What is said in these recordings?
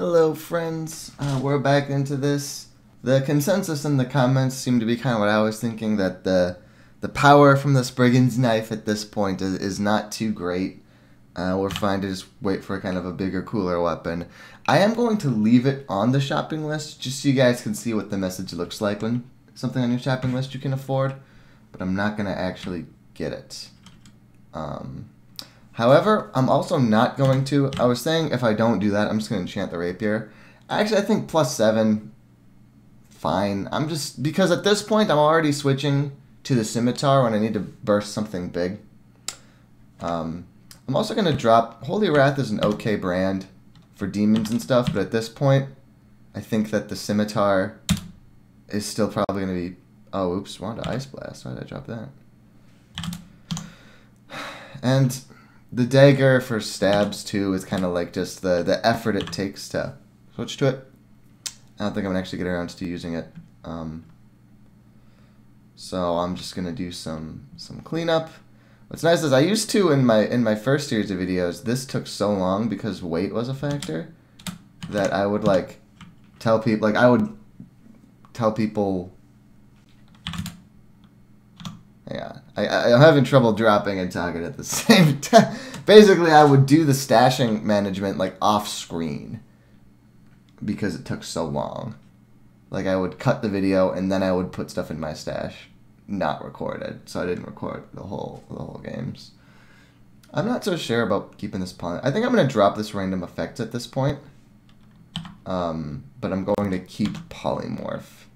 Hello friends, we're back into this. The consensus in the comments seemed to be kind of what I was thinking, that the power from this brigand's knife at this point is not too great. We're fine to just wait for kind of a bigger, cooler weapon. I am going to leave it on the shopping list just so you guys can see what the message looks like when something on your shopping list you can afford, but I'm not going to actually get it. However, I'm also not going to. I was saying if I don't do that, I'm just going to enchant the rapier. Actually, I think +7, fine. I'm just, because at this point, I'm already switching to the scimitar when I need to burst something big. I'm also going to drop, Holy Wrath is an okay brand for demons and stuff, but at this point, I think that the scimitar is still probably going to be, oh, oops, Wanda Ice Blast. Why did I drop that? And the dagger for stabs, too, is kind of like just the effort it takes to switch to it. I don't think I'm going to actually get around to using it. So I'm just going to do some cleanup. What's nice is I used to, in my first series of videos, this took so long because weight was a factor, that I would, like, tell people, yeah, I'm having trouble dropping and talking at the same time. Basically, I would do the stashing management, like, off-screen because it took so long. Like, I would cut the video, and then I would put stuff in my stash, not recorded, so I didn't record the whole games. I'm not so sure about keeping this pawn. I think I'm going to drop this random effects at this point, but I'm going to keep polymorph.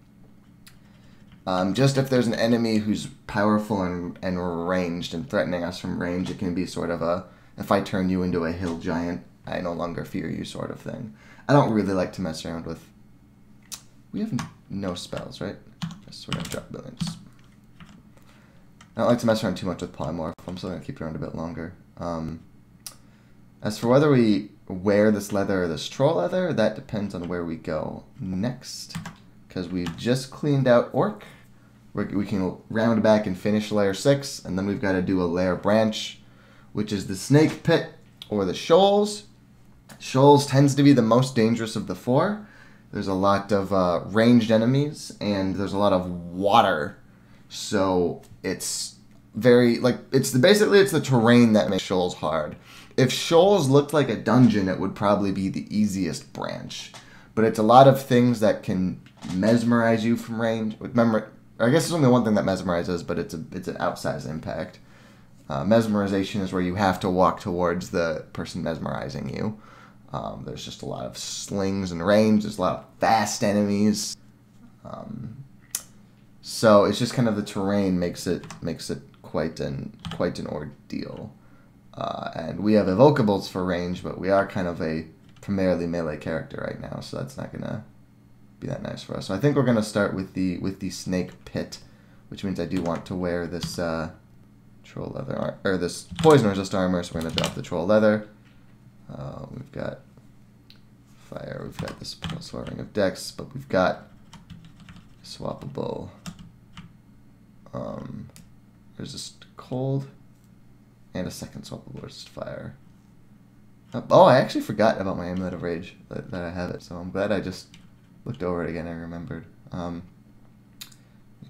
Just if there's an enemy who's powerful and ranged and threatening us from range, it can be sort of a, if I turn you into a hill giant, I no longer fear you sort of thing. I don't really like to mess around with... We have no spells, right? Just we're going to drop billions. I don't like to mess around too much with polymorph. I'm still going to keep it around a bit longer. As for whether we wear this leather or this troll leather, that depends on where we go next. Because we've just cleaned out Orc. We can round back and finish layer 6, and then we've got to do a layer branch, which is the snake pit or the shoals. Shoals tends to be the most dangerous of the four. There's a lot of ranged enemies, and there's a lot of water. So it's very, like, basically it's the terrain that makes shoals hard. If shoals looked like a dungeon, it would probably be the easiest branch. But it's a lot of things that can mesmerize you from range. I guess there's only one thing that mesmerizes, but it's an outsized impact. Mesmerization is where you have to walk towards the person mesmerizing you. There's just a lot of slings and range. There's a lot of fast enemies. So it's just kind of the terrain makes it quite an ordeal. And we have evocables for range, but we are kind of a primarily melee character right now, so that's not gonna be that nice for us. So I think we're gonna start with the snake pit, which means I do want to wear this troll leather or this poison resist armor. So we're gonna drop the troll leather. We've got fire. We've got this plus ring of dex, but we've got swappable. Resist cold and a second swappable resist fire. Oh, I actually forgot about my Amulet of Rage, that I have it, so I'm glad I just looked over it again and remembered.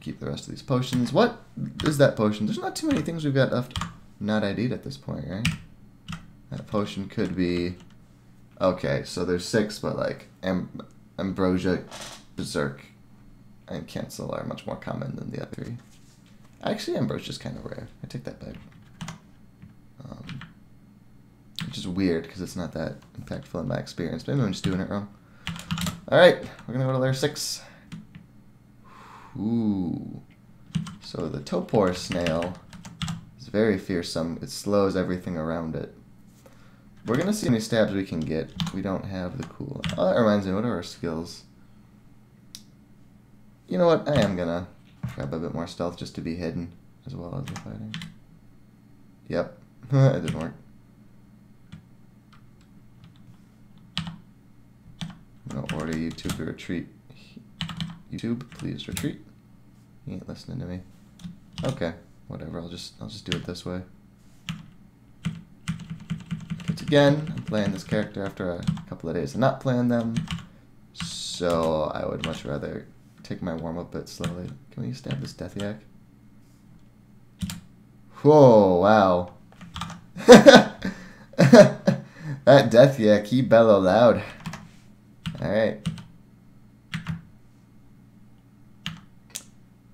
Keep the rest of these potions. What is that potion? There's not too many things we've got left not ID'd at this point, right? That potion could be... Okay, so there's 6, but like Ambrosia, Berserk, and Cancel are much more common than the other 3. Actually, Ambrosia's kind of rare. I take that back. Which is weird, because it's not that impactful in my experience. Maybe I'm just doing it wrong. Alright, we're going to go to layer 6. Ooh. So the Topor snail is very fearsome. It slows everything around it. We're going to see how many stabs we can get. We don't have the cool... Oh, that reminds me, what are our skills? You know what? I am going to grab a bit more stealth just to be hidden as well as the fighting. Yep. It didn't work. I'm going to order YouTube to retreat. YouTube, please retreat. He ain't listening to me. Okay, whatever. I'll just do it this way. Once again, I'm playing this character after a couple couple of days and not playing them. So I would much rather take my warm-up bit slowly. Can we stab this Death Yak? Whoa, wow. That Death Yak, he bellow loud. Alright.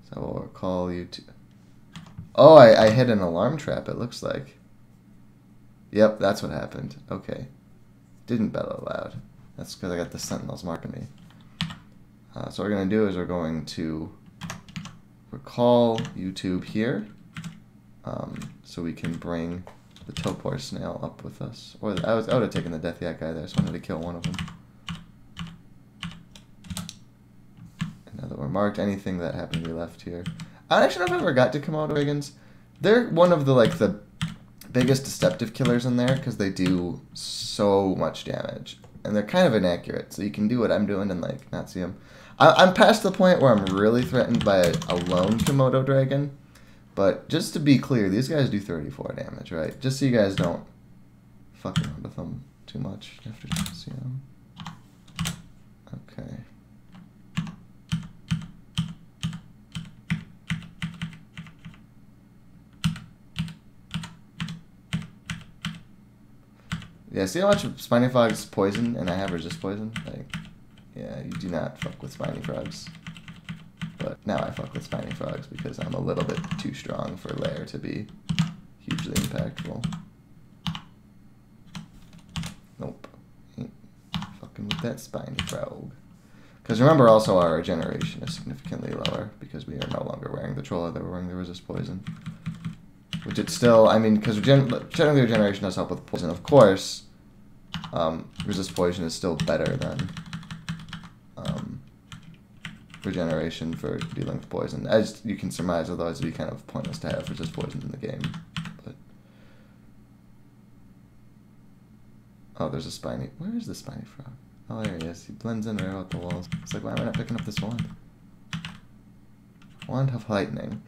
So we'll call you to... Oh, I hit an alarm trap, it looks like. Yep, that's what happened. Okay. Didn't bellow loud. That's because I got the sentinels marking me. So what we're going to do is we're going to recall YouTube here. So we can bring the Topor Snail up with us. Or I would have taken the Death Yak guy there. I just wanted to kill one of them. And now that we're marked, anything that happened to be left here. I don't actually know if I ever got to Komodo dragons. They're one of the biggest deceptive killers in there because they do so much damage. And they're kind of inaccurate, so you can do what I'm doing and like not see them. I'm past the point where I'm really threatened by a lone Komodo dragon. But just to be clear, these guys do 34 damage, right? Just so you guys don't fuck around with them too much after you see them. Okay. Yeah, see how much Spiny Frog's poison and I have resist poison? Like, yeah, you do not fuck with Spiny Frogs. But now I fuck with Spiny Frogs because I'm a little bit too strong for Lair to be hugely impactful. Nope. Ain't fucking with that Spiny Frog. Because remember also our regeneration is significantly lower because we are no longer wearing the troll leather, we're wearing the resist poison. Which it's still, I mean, because generally regeneration does help with poison, of course. Resist poison is still better than regeneration for dealing with poison. As you can surmise, otherwise it'd be kind of pointless to have resist poison in the game. But oh, there's a spiny. Where is the Spiny Frog? Oh, there he is. He blends in right out the walls. It's like, why am I not picking up this wand? Wand of Lightning.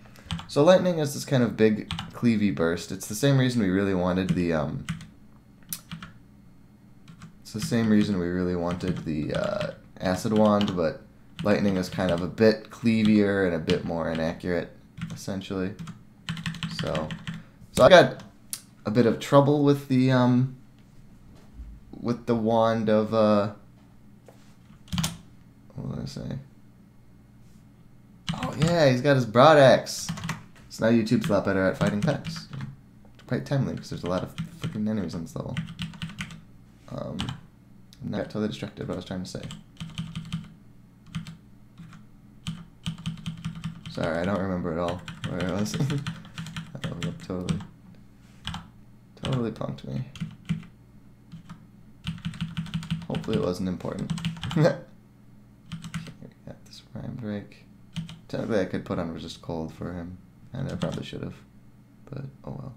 So lightning is this kind of big cleavy burst. It's the same reason we really wanted the acid wand, but lightning is kind of a bit cleavier and a bit more inaccurate, essentially. So I got a bit of trouble with the wand of what did I say? Oh yeah, he's got his broadaxe. So now YouTube's a lot better at fighting pets. Quite timely, because there's a lot of freaking enemies on this level. I'm not totally distracted what I was trying to say. Sorry, I don't remember at all where I was. That totally punked me. Hopefully it wasn't important. Got this rhyme break. Technically I could put on resist cold for him. And I probably should have, but oh well.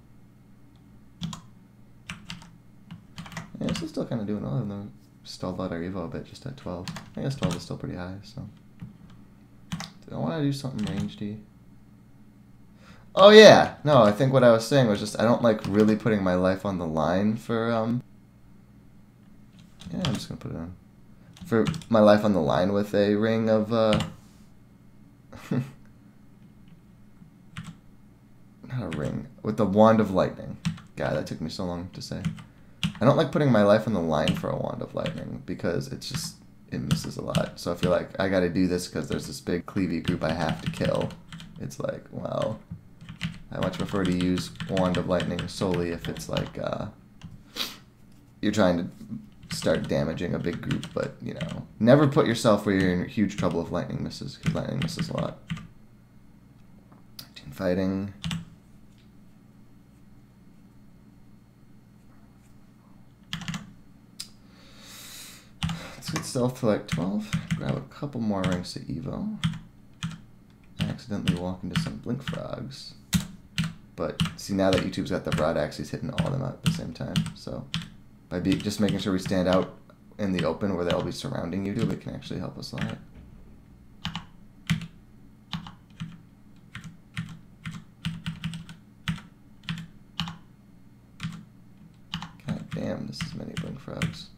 Yeah, this is still kind of doing well, even though stalled out our evo a bit just at 12. I guess 12 is still pretty high, so. Do I want to do something rangedy? Oh yeah! No, I think what I was saying was just I don't like really putting my life on the line for, yeah, I'm just gonna put it on. For my life on the line with a ring of, not a ring, with the Wand of Lightning. God, that took me so long to say. I don't like putting my life on the line for a Wand of Lightning because it's just, it misses a lot. So I feel like I gotta do this because there's this big cleavy group I have to kill. It's like, well, I much prefer to use Wand of Lightning solely if it's like, you're trying to start damaging a big group, but, you know, never put yourself where you're in huge trouble if lightning misses, because lightning misses a lot. Team fighting. Let's get stealth to like 12. Grab a couple more ranks to Evo. I accidentally walk into some blink frogs. But see, now that YouTube's got the broadaxe, he's hitting all of them out at the same time. So by just making sure we stand out in the open where they'll be surrounding YouTube, it can actually help us a lot. God damn, this is many blink frogs.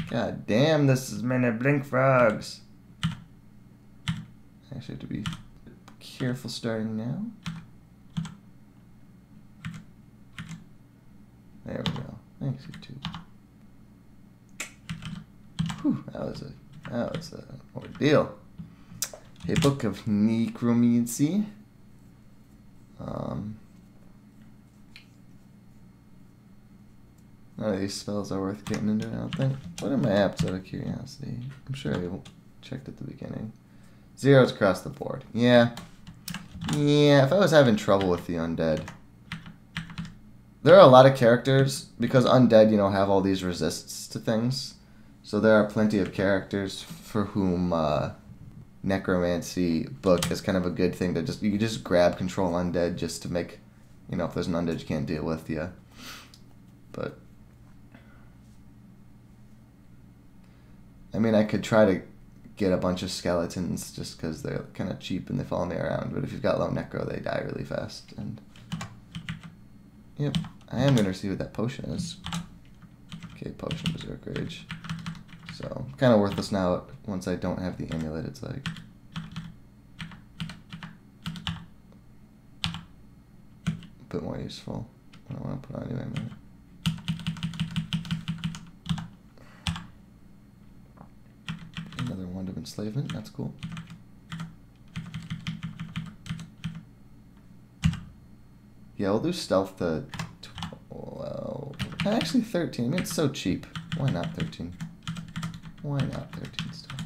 God damn, this is many blink frogs. I actually have to be careful starting now. There we go. Thanks, YouTube. Whew, that was an ordeal. A book of necromancy. None of these spells are worth getting into, I don't think. What are my apps out of curiosity? I'm sure I checked at the beginning. Zeros across the board. Yeah. Yeah, if I was having trouble with the undead. There are a lot of characters, because undead, you know, have all these resists to things. So there are plenty of characters for whom necromancy book is kind of a good thing to you just grab control undead just to make, you know, if there's an undead you can't deal with, yeah. But I mean, I could try to get a bunch of skeletons just because they're kind of cheap and they follow me around. But if you've got low necro, they die really fast. And yep, I am gonna see what that potion is. Okay, potion berserk rage. So kind of worthless now. Once I don't have the amulet, it's like a bit more useful. I don't want to put on any amulet. Another wand of enslavement. That's cool. Yeah, we'll do stealth to 12. Actually, 13. I mean, it's so cheap. Why not 13? Why not 13 stealth?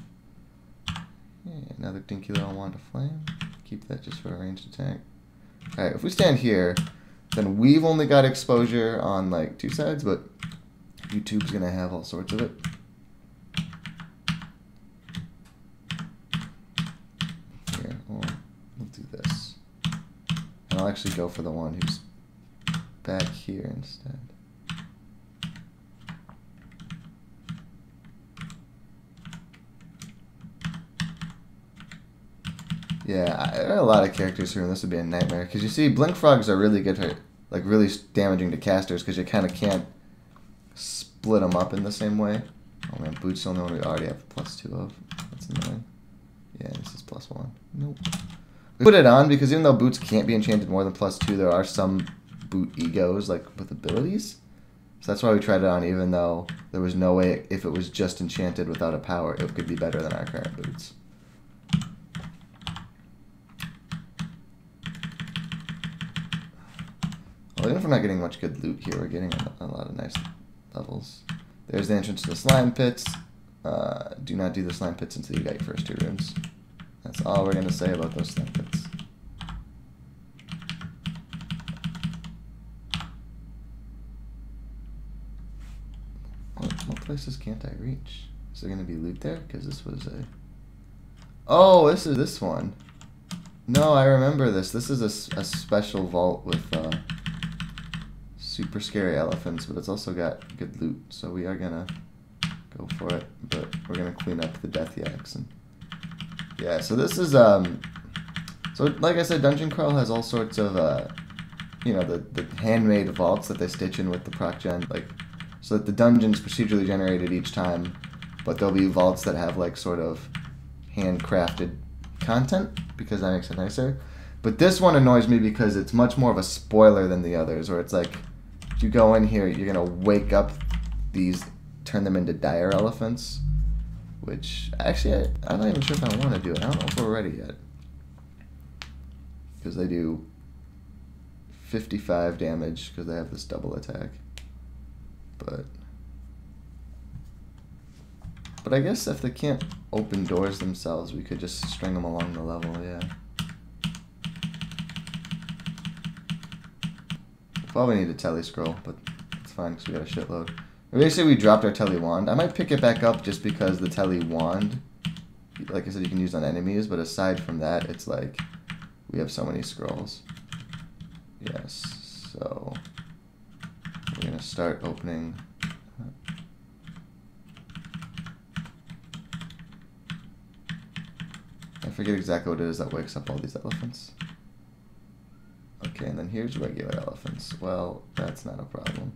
Yeah, another dinky little wand of flame. Keep that just for a ranged attack. Alright, if we stand here, then we've only got exposure on like 2 sides, but YouTube's gonna have all sorts of it. Here, we'll do this. And I'll actually go for the one who's back here instead. Yeah, there are a lot of characters here, and this would be a nightmare. Because you see, blink frogs are really good at, like, really damaging to casters, because you kind of can't split them up in the same way. Oh man, boots the only one we already have +2 of. That's annoying. Yeah, this is +1. Nope. We put it on because even though boots can't be enchanted more than +2, there are some boot egos, like, with abilities. So that's why we tried it on, even though there was no way, if it was just enchanted without a power, it could be better than our current boots. Well, even if we're not getting much good loot here, we're getting a lot of nice levels. There's the entrance to the slime pits. Do not do the slime pits until you got your first 2 runes. That's all we're going to say about those slime pits. What places can't I reach? Is there going to be loot there? Because this was a... Oh, this is this one. No, I remember this. This is a special vault with... super scary elephants, but it's also got good loot, so we are gonna go for it, but we're gonna clean up the death yaks. And yeah, so this is so like I said, Dungeon Crawl has all sorts of you know, the handmade vaults that they stitch in with the proc gen, like, so that the dungeon's procedurally generated each time, but there'll be vaults that have like sort of handcrafted content because that makes it nicer. But this one annoys me because it's much more of a spoiler than the others, where it's like, you go in here, you're gonna wake up these, turn them into dire elephants, which actually I'm not even sure if I want to do it. I don't know if we're ready yet, because they do 55 damage because they have this double attack. But I guess if they can't open doors themselves, we could just string them along the level. Yeah. Probably need a telly scroll, but it's fine because we got a shitload. Basically, we dropped our telly wand. I might pick it back up just because the telly wand, like I said, you can use on enemies, but aside from that, it's like we have so many scrolls. Yes, so we're going to start opening. I forget exactly what it is that wakes up all these elephants. Okay, and then here's regular elephants. Well, that's not a problem.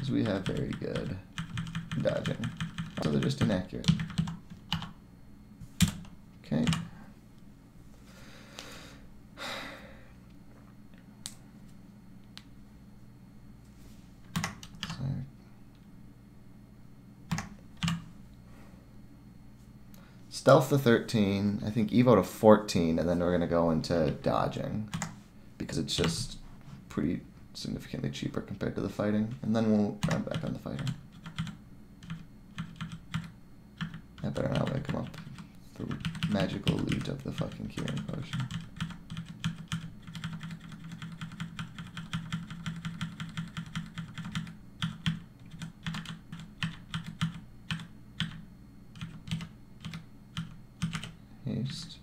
because we have very good dodging. So they're just inaccurate. Okay. Stealth to 13, I think Evo to 14, and then we're going to go into dodging because it's just pretty significantly cheaper compared to the fighting, and then we'll round back on the fighting. I better not wake him up. The magical loot of the fucking curing potion. Haste.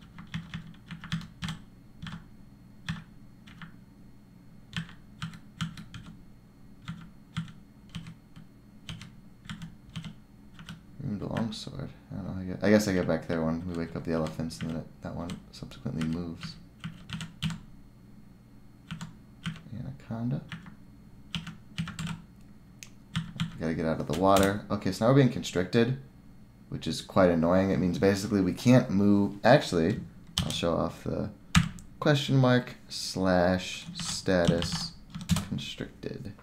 Ruined longsword. I don't know. I guess I get back there when we wake up the elephants, and then that one subsequently moves. Anaconda. We gotta get out of the water. Okay, so now we're being constricted, which is quite annoying. It means basically we can't move. Actually, I'll show off the question mark / status constricted.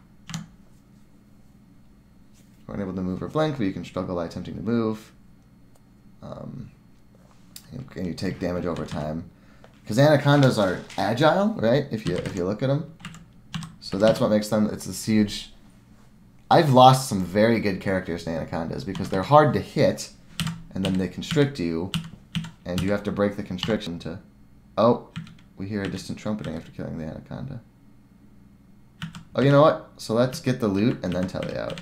We're unable to move or blink, but you can struggle by attempting to move. And you take damage over time. Because anacondas are agile, right? If you look at them. So that's what makes them, it's this huge... I've lost some very good characters to anacondas because they're hard to hit, and then they constrict you, and you have to break the constriction to... Oh, we hear a distant trumpeting after killing the anaconda. Oh, you know what? So let's get the loot and then tally out.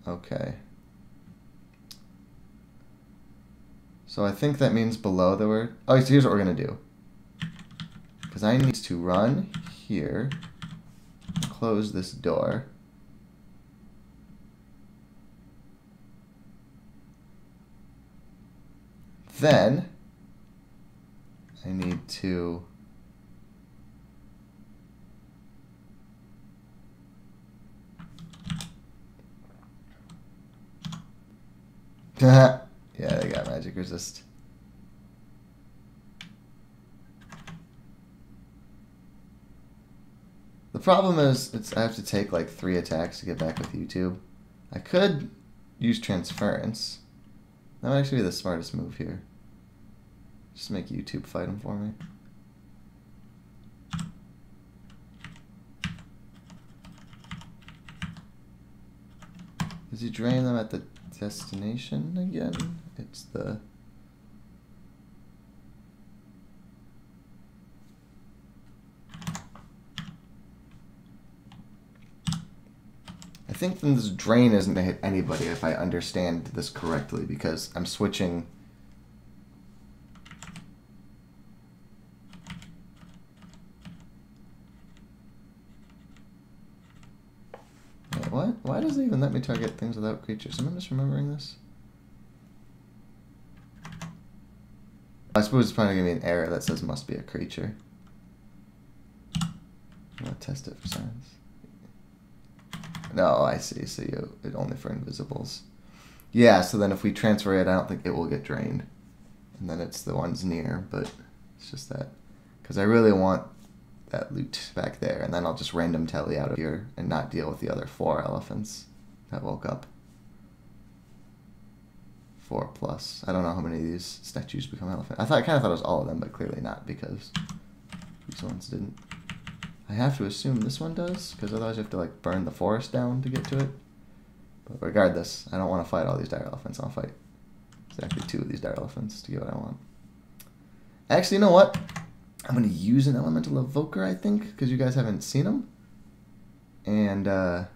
Okay. So I think that means below the word... Oh, so here's what we're going to do. Because I need to run here, close this door. Then I need to yeah, they got magic resist. The problem is I have to take like 3 attacks to get back with YouTube. I could use transference. That might actually be the smartest move here. Just make YouTube fight him for me. Does he drain them at the destination again? It's the... I think then this drain isn't to hit anybody if I understand this correctly, because I'm switching... Wait, what? Why does it even let me target things without creatures? Am I misremembering this? I suppose it's probably going to be an error that says must be a creature. I'm going to test it for science. No, I see. So it only for invisibles. Yeah, so then if we transfer it, I don't think it will get drained. And then it's the ones near, but it's just that. Because I really want that loot back there, and then I'll just random tally out of here and not deal with the other 4 elephants that woke up. 4 plus. I don't know how many of these statues become elephant. I kind of thought it was all of them, but clearly not, because these ones didn't. I have to assume this one does, because otherwise you have to like burn the forest down to get to it. But regardless, I don't want to fight all these dire elephants. I'll fight exactly 2 of these dire elephants to get what I want. Actually, you know what? I'm going to use an elemental evoker, I think, because you guys haven't seen them. And, well,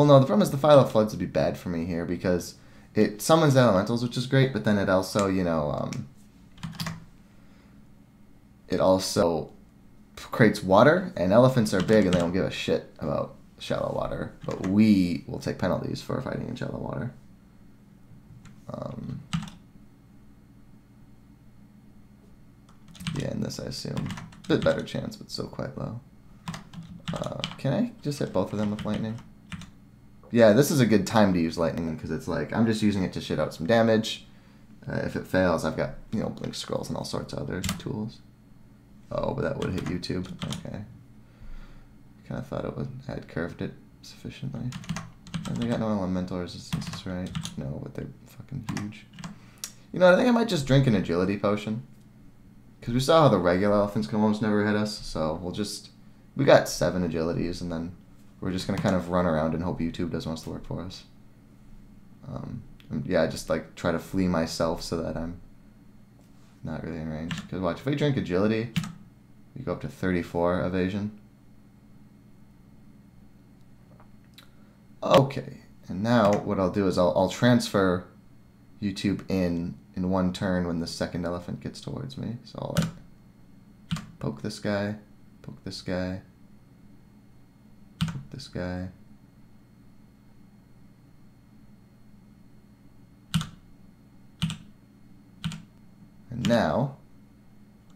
no, the problem is the Philo Floods would be bad for me here, because it summons elementals, which is great, but then it also, you know, it also creates water, and elephants are big and they don't give a shit about shallow water, but we will take penalties for fighting in shallow water. Yeah, and this I assume Bit better chance, but still quite low. Can I just hit both of them with lightning? Yeah, this is a good time to use lightning because it's like I'm just using it to shit out some damage. If it fails, I've got, you know, blink scrolls and all sorts of other tools. Oh, but that would hit YouTube. Okay. Kind of thought it would. I had curved it sufficiently. And they got no elemental resistances, right? No, but they're fucking huge. You know what? I think I might just drink an agility potion. Because we saw how the regular elephants can almost never hit us. So we'll just... We got 7 agilities, and then we're just going to kind of run around and hope YouTube does most of the work for us. Yeah, just like try to flee myself so that I'm not really in range. Because watch, if we drink agility, we go up to 34 evasion. Okay, and now what I'll do is I'll transfer YouTube in one turn when the second elephant gets towards me. So I'll like poke this guy, poke this guy, poke this guy. And now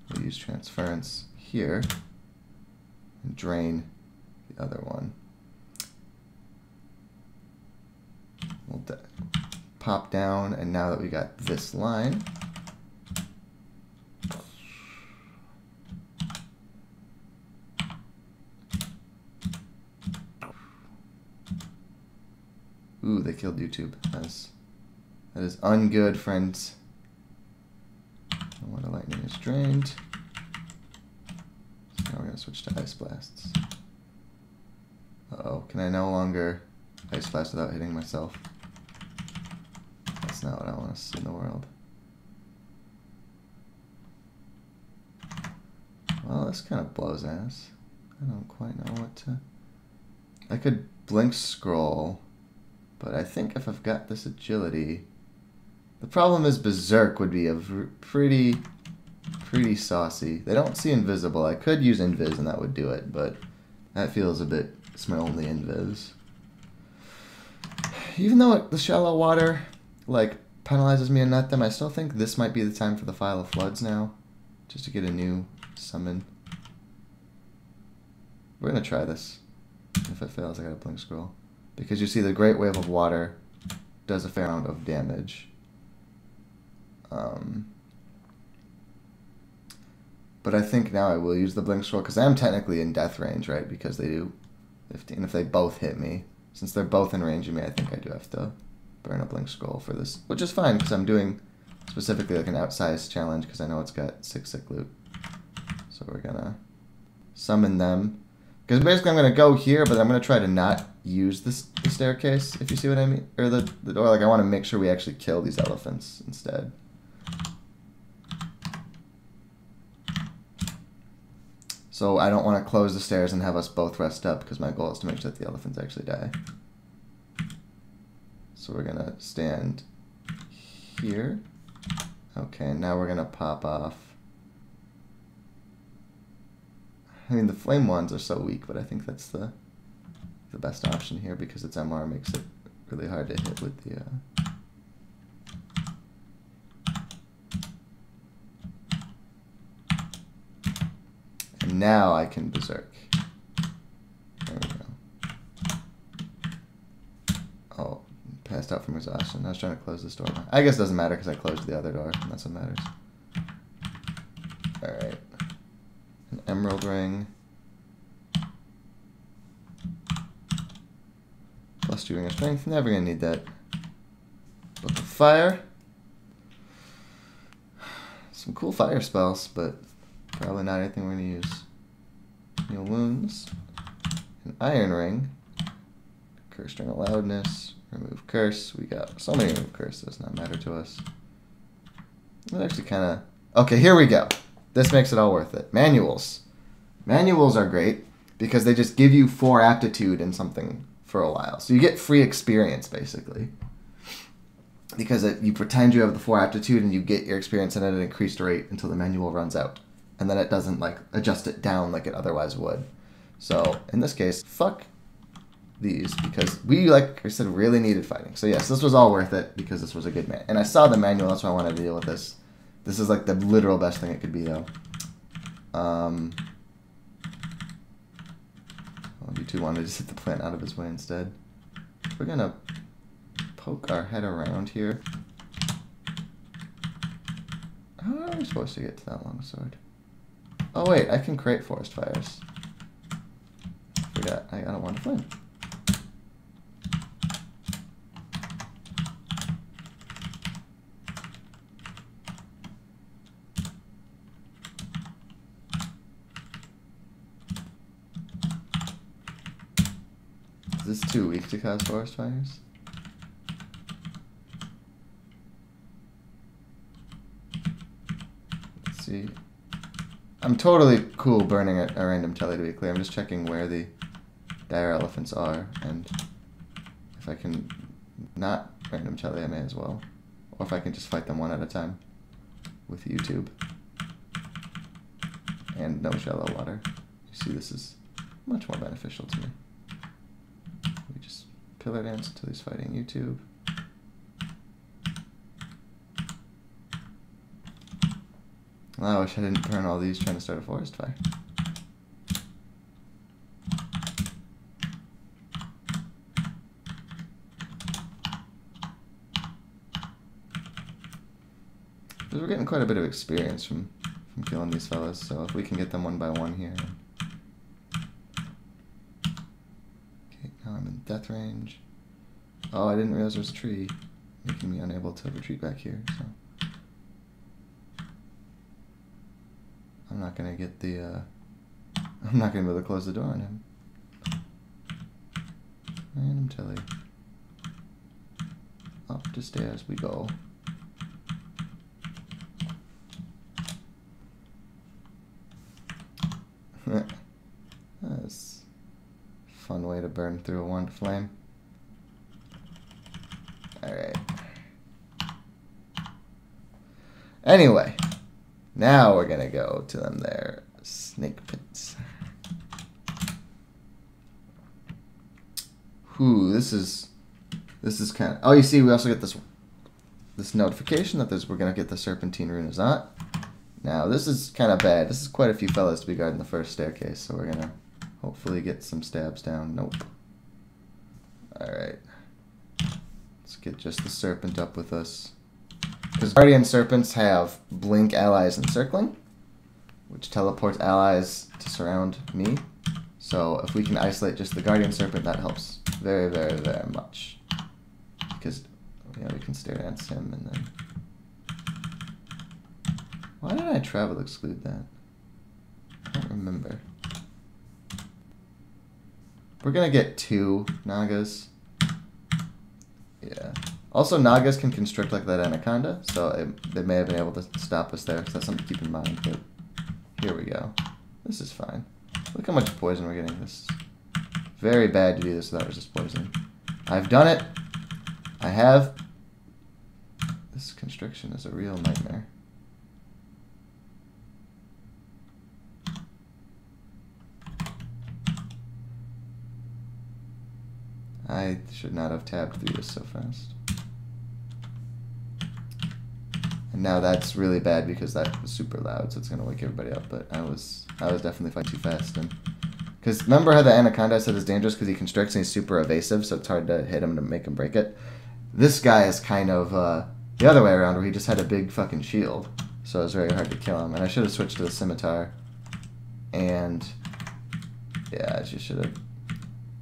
we'll use transference here and drain the other one. We'll pop down, and now that we got this line, ooh, they killed YouTube. That is ungood, friends. Water lightning is drained. So now we're gonna switch to ice blasts. Uh-oh, can I no longer ice blast without hitting myself? That's not what I want to see in the world. Well, this kind of blows ass. I don't quite know what to... I could blink scroll, but I think if I've got this agility... The problem is Berserk would be a pretty saucy. They don't see invisible. I could use invis and that would do it, but that feels a bit... It's my only invis. Even though the shallow water, like, penalizes me and not them, I still think this might be the time for the File of Floods now, just to get a new summon. We're gonna try this. If it fails, I gotta blink scroll. Because you see the Great Wave of Water does a fair amount of damage. But I think now I will use the blink scroll, because I am technically in death range, right? Because they do 15. If they both hit me, since they're both in range of me, I think I do have to burn a blink scroll for this. Which is fine, because I'm doing specifically like an outsized challenge, because I know it's got 6 sick loot. So we're gonna summon them. Because basically I'm gonna go here, but I'm gonna try to not use the staircase, if you see what I mean. Or the door, like I want to make sure we actually kill these elephants instead. So I don't want to close the stairs and have us both rest up, because my goal is to make sure that the elephants actually die. So we're going to stand here. Okay, now we're going to pop off. I mean, the flame ones are so weak, but I think that's the best option here, because its MR makes it really hard to hit with the... Now I can Berserk. There we go. Oh, passed out from exhaustion. I was trying to close this door. I guess it doesn't matter because I closed the other door, and that's what matters. Alright. An emerald ring. Plus 2 ring of strength. Never gonna need that. Book of fire. Some cool fire spells, but probably not anything we're going to use. Heal wounds. An iron ring. Curse during loudness. Remove curse. We got so many remove curse. Does not matter to us. It actually kind of... Okay, here we go. This makes it all worth it. Manuals. Manuals are great because they just give you 4 aptitude in something for a while. So you get free experience, basically. Because you pretend you have the 4 aptitude and you get your experience at an increased rate until the manual runs out. And then it doesn't like adjust it down like it otherwise would. So in this case, fuck these, because we, like I said, really needed fighting. So yes, this was all worth it because this was a good man. And I saw the manual, that's why I wanted to deal with this. This is like the literal best thing it could be, though. You2 wanted to just hit the plant out of his way instead. We're gonna poke our head around here. How are we supposed to get to that longsword? Oh wait, I can create forest fires. Forgot, I don't want to flame. Is this too weak to cause forest fires? Let's see. I'm totally cool burning a random telly, to be clear. I'm just checking where the dire elephants are, and if I can not random telly, I may as well. Or if I can just fight them one at a time with YouTube. And no shallow water. You see, this is much more beneficial to me. We just pillar dance until he's fighting YouTube. Well, I wish I didn't burn all these trying to start a forest fire. Because we're getting quite a bit of experience from killing these fellas, so if we can get them one by one here. Okay, now I'm in death range. Oh, I didn't realize there was a tree, making me unable to retreat back here, so. I'm not gonna get the, I'm not gonna be able to close the door on him. Random telly. Up the stairs we go. That's a fun way to burn through a wand flame. Alright. Anyway. Now we're gonna go to them there. Snake pits. Ooh, this is kind of. Oh, you see, we also get this notification that we're gonna get the serpentine rune is not. Now this is kind of bad. This is quite a few fellas to be guarding the first staircase, so we're gonna hopefully get some stabs down. Nope. All right. Let's get just the serpent up with us. Because Guardian Serpents have Blink allies encircling, which teleports allies to surround me. So if we can isolate just the Guardian Serpent, that helps very, very, very much. Because we can stare dance him and then... Why did I travel exclude that? I don't remember. We're gonna get 2 Nagas. Yeah. Also, Nagas can constrict like that Anaconda, so they may have been able to stop us there, so that's something to keep in mind. But here we go. This is fine. Look how much poison we're getting. This is very bad to do this without resist poison. I've done it. I have. This constriction is a real nightmare. I should not have tabbed through this so fast. And now that's really bad because that was super loud, so it's gonna wake everybody up. But I was definitely fighting too fast, and because remember how the Anaconda I said is dangerous because he constricts and he's super evasive, so it's hard to hit him to make him break it. This guy is kind of the other way around, where he just had a big fucking shield, so it was very hard to kill him. And I should have switched to the scimitar, and yeah, I just should have.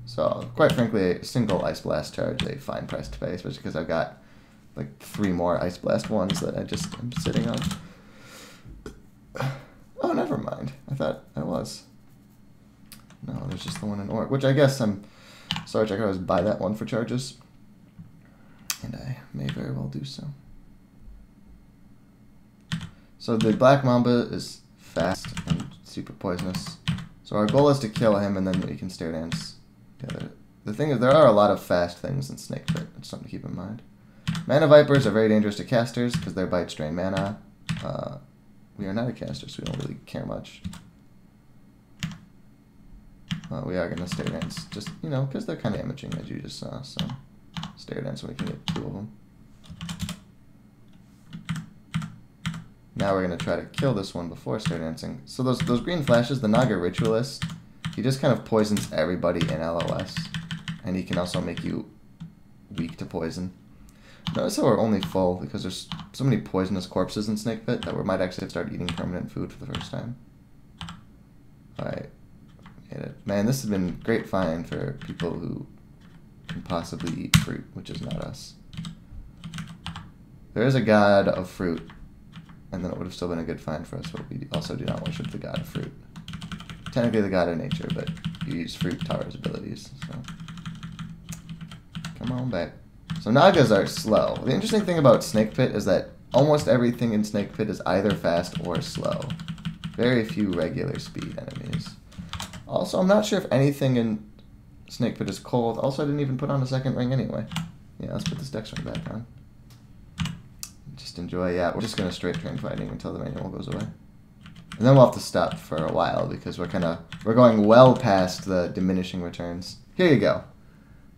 So quite frankly, a single Ice Blast charge is a fine price to pay, especially because I've got like 3 more Ice Blast ones that I just am sitting on. Oh, never mind. I thought I was. No, there's just the one in Orc, which I guess I'm sorry, I could always buy that one for charges. And I may very well do so. So the Black Mamba is fast and super poisonous. So our goal is to kill him, and then we can stare dance. Yeah, the thing is, there are a lot of fast things in Snake Pit. It's something to keep in mind. Mana Vipers are very dangerous to casters because their bites drain mana. We are not a caster, so we don't really care much. We are going to stare dance, just, because they're kind of damaging, as you just saw. So, stare dance when we can get 2 of them. Now we're going to try to kill this one before Star Dancing. So those green flashes, the Naga Ritualist, he just kind of poisons everybody in LOS. And he can also make you weak to poison. Notice how we're only full because there's so many poisonous corpses in Snake Pit that we might actually start eating permanent food for the first time. Alright. Hit it. Man, this has been great find for people who can possibly eat fruit, which is not us. There is a god of fruit, and then it would have still been a good find for us, but we also do not worship the god of fruit. Technically the god of nature, but you use fruit Tara's abilities, so. Come on back. So Nagas are slow. The interesting thing about Snake Pit is that almost everything in Snake Pit is either fast or slow. Very few regular speed enemies. Also, I'm not sure if anything in Snake Pit is cold. Also, I didn't even put on a second ring anyway. Yeah, let's put this dex ring back on. Just enjoy, yeah, we're just going to straight train fighting until the manual goes away. And then we'll have to stop for a while because we're going well past the diminishing returns. Here you go.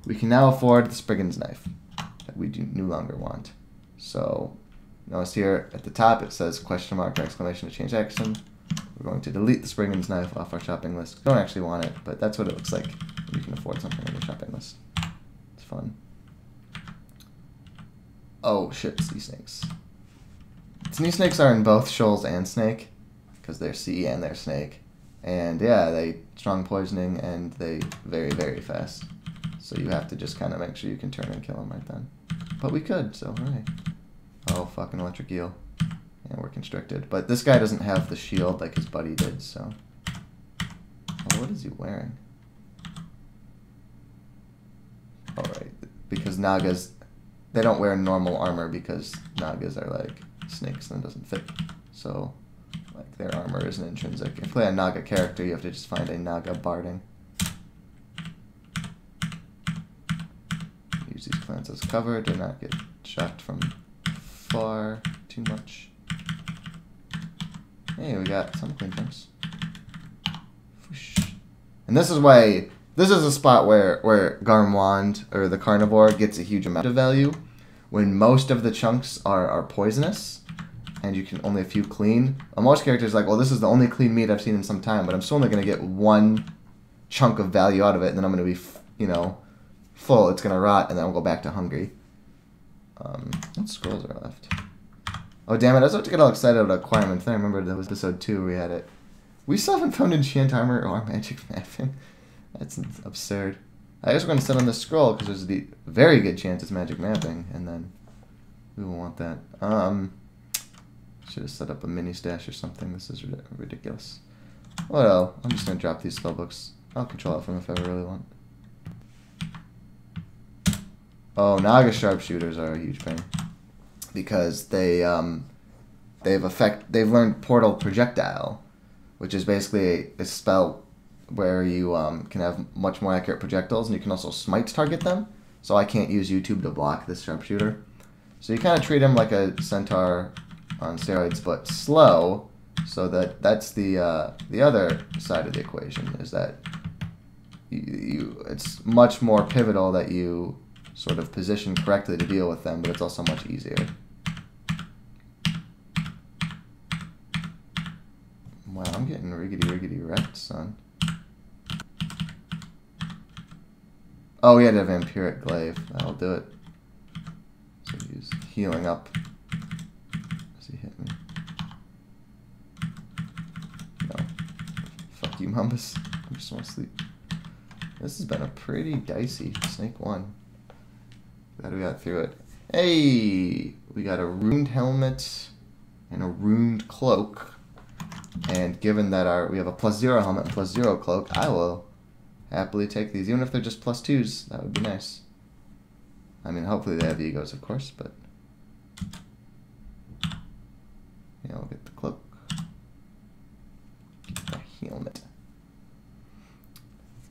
We can now afford the Spriggan's Knife that we do no longer want. So, notice here at the top it says question mark or exclamation to change action. We're going to delete the Spriggan's Knife off our shopping list. Don't actually want it, but that's what it looks like when you can afford something on your shopping list. It's fun. Oh shit, sea snakes. Sea snakes are in both shoals and snake, because they're sea and they're snake. And yeah, they strong poisoning and they very, very fast. So you have to just kind of make sure you can turn and kill them right then. But we could, so hooray. Oh, fucking electric eel. And we're constricted. But this guy doesn't have the shield like his buddy did, so. Oh, what is he wearing? Alright, because Nagas, they don't wear normal armor because Nagas are like snakes and it doesn't fit. So, like, their armor isn't intrinsic. If you play a Naga character, you have to just find a Naga barding. Use these plants as cover to not get shot from far too much. Hey, we got some clean jumps. And this is why, this is a spot where Garmwand, or the Carnivore, gets a huge amount of value. When most of the chunks are poisonous, and you can only a few clean. Most characters are like, well, this is the only clean meat I've seen in some time, but I'm still only going to get one chunk of value out of it, and then I'm going to be, you know, full. It's going to rot, and then I'll go back to hungry. What scrolls are left? Oh, damn it. I was about to get all excited about acquirements. Then I remembered that was episode 2 we had it. We still haven't found enchant armor or magic mapping. That's absurd. I guess we're going to sit on this scroll because there's a very good chance it's magic mapping, and then we will want that. Should have set up a mini stash or something. This is ridiculous. Well, I'm just going to drop these spellbooks. I'll control it from if I ever really want. Oh, Naga sharpshooters are a huge pain because they've learned Portal Projectile, which is basically a spell where you can have much more accurate projectiles, and you can also smite target them. So I can't use YouTube to block this sharpshooter. So you kind of treat him like a centaur on steroids, but slow. So that's the other side of the equation, is that it's much more pivotal that you sort of position correctly to deal with them, but it's also much easier. Wow, I'm getting riggedy wrecked, son. Oh, we had a vampiric glaive. That'll do it. So he's healing up. Does he hit me? No. Fuck you, Mumbus. I just want to sleep. This has been a pretty dicey Snake 1. Glad we got through it. Hey! We got a runed helmet and a runed cloak. And given that we have a +0 helmet and +0 cloak, I will happily take these. Even if they're just +2s, that would be nice. I mean, hopefully they have egos, of course, but yeah, we'll get the cloak. Get the helmet.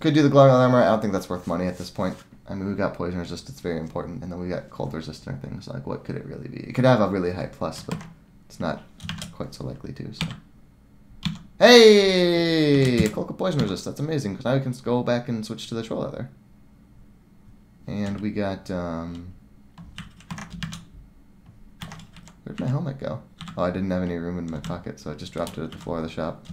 Could do the glowing armor. I don't think that's worth money at this point. I mean, we got poison resist, it's very important, and then we got cold resistant things. Like, what could it really be? It could have a really high plus, but it's not quite so likely to, so. Hey! Cloak of poison resist, that's amazing, because now we can go back and switch to the troll leather. And we got, where'd my helmet go? Oh, I didn't have any room in my pocket, so I just dropped it at the floor of the shop.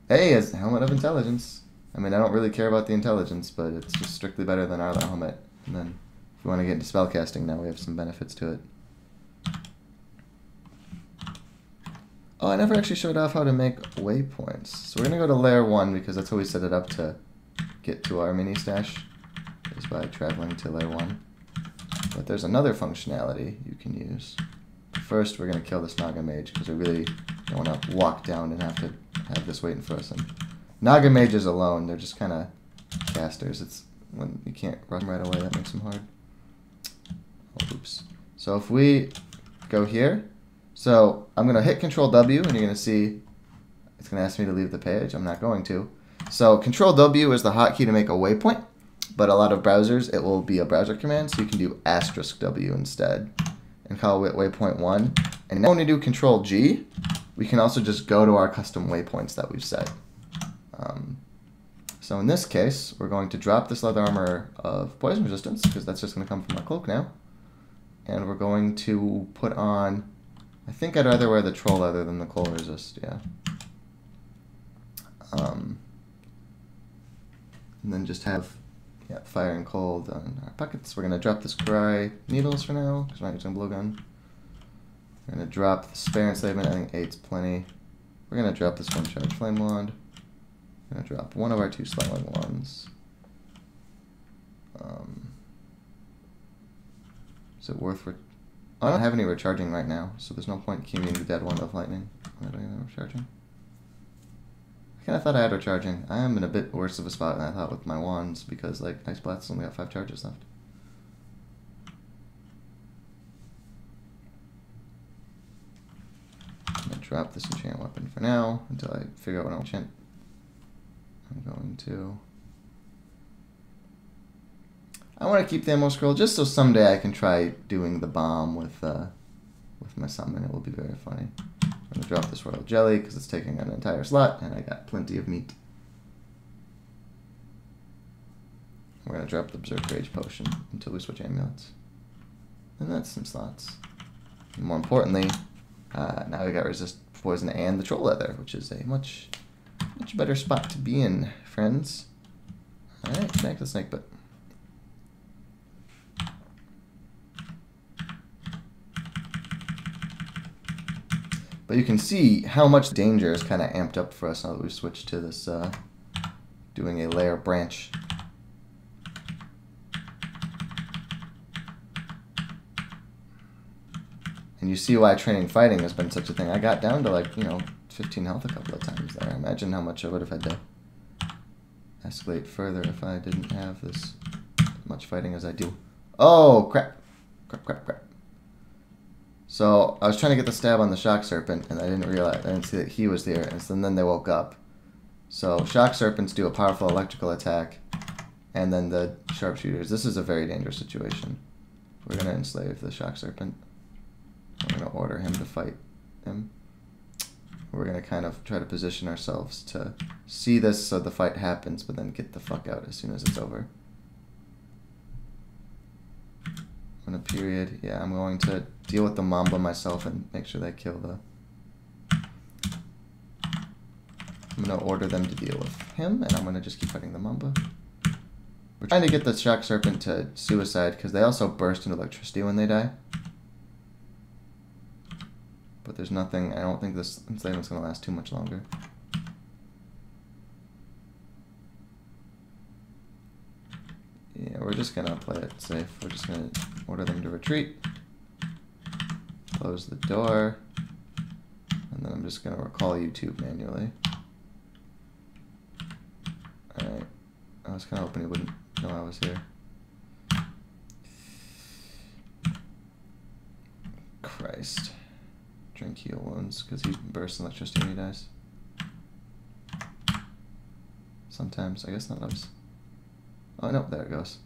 Hey, it's Helmet of Intelligence. I mean, I don't really care about the intelligence, but it's just strictly better than our helmet. And then, if we want to get into spellcasting now, we have some benefits to it. Oh, I never actually showed off how to make waypoints. So we're going to go to layer 1 because that's how we set it up to get to our mini stash, is by traveling to layer 1. But there's another functionality you can use. First, we're going to kill this Naga Mage because we really don't want to walk down and have to have this waiting for us. And Naga Mages alone, they're just kind of casters. It's when you can't run right away, that makes them hard. Oh, oops. So if we go here, so I'm going to hit Control W, and you're going to see it's going to ask me to leave the page. I'm not going to. So Control W is the hotkey to make a waypoint, but a lot of browsers, it will be a browser command, so you can do *W instead and call it waypoint 1. And now when we do Control G, we can also just go to our custom waypoints that we've set. So in this case, we're going to drop this leather armor of poison resistance, because that's just going to come from our cloak now. And we're going to put on, I think I'd rather wear the troll leather than the cold resist, yeah. And then just have fire and cold on our pockets. We're going to drop this Karai needles for now, because we're not using blowgun. We're going to drop the spare enslavement. I think 8's plenty. We're going to drop this 1 charge flame wand. We're going to drop one of our 2 slowing wands. Is it worth I don't have any recharging right now, so there's no point keeping the dead wand of lightning. Am I doing recharging? I kind of thought I had recharging. I am in a bit worse of a spot than I thought with my wands, because like Ice Blat's only got 5 charges left. I'm going to drop this enchant weapon for now, until I figure out what I'll enchant. I'm going to... I want to keep the ammo scroll just so someday I can try doing the bomb with my summon. It will be very funny. I'm going to drop this royal jelly because it's taking an entire slot, and I got plenty of meat. We're going to drop the Berserk Rage potion until we switch amulets. And that's some slots. And more importantly, now we got resist poison and the troll leather, which is a much better spot to be in, friends. Alright, back to the snake bit. But you can see how much danger is kind of amped up for us now that we've switched to this doing a layer branch. And you see why training fighting has been such a thing. I got down to like, 15 health a couple of times there. Imagine how much I would have had to escalate further if I didn't have this much fighting as I do. Oh, crap. Crap. So I was trying to get the stab on the Shock Serpent, and I didn't see that he was there, and then they woke up. So Shock Serpents do a powerful electrical attack, and then the Sharpshooters. This is a very dangerous situation. We're going to enslave the Shock Serpent. We're going to order him to fight him. We're going to kind of try to position ourselves to see this so the fight happens, but then get the fuck out as soon as it's over. In a period, yeah, I'm going to deal with the Mamba myself and make sure they kill the... I'm going to order them to deal with him, and I'm going to just keep fighting the Mamba. We're trying to get the Shock Serpent to suicide, because they also burst into electricity when they die. But there's nothing, I don't think this enslavement's going to last too much longer. Yeah, we're just going to play it safe. We're just going to order them to retreat. Close the door. And then I'm just going to recall YouTube manually. Alright. I was kind of hoping he wouldn't know I was here. Christ. Drink heal wounds, because he bursts electricity when he dies. Sometimes. I guess not always. Oh, no, there it goes.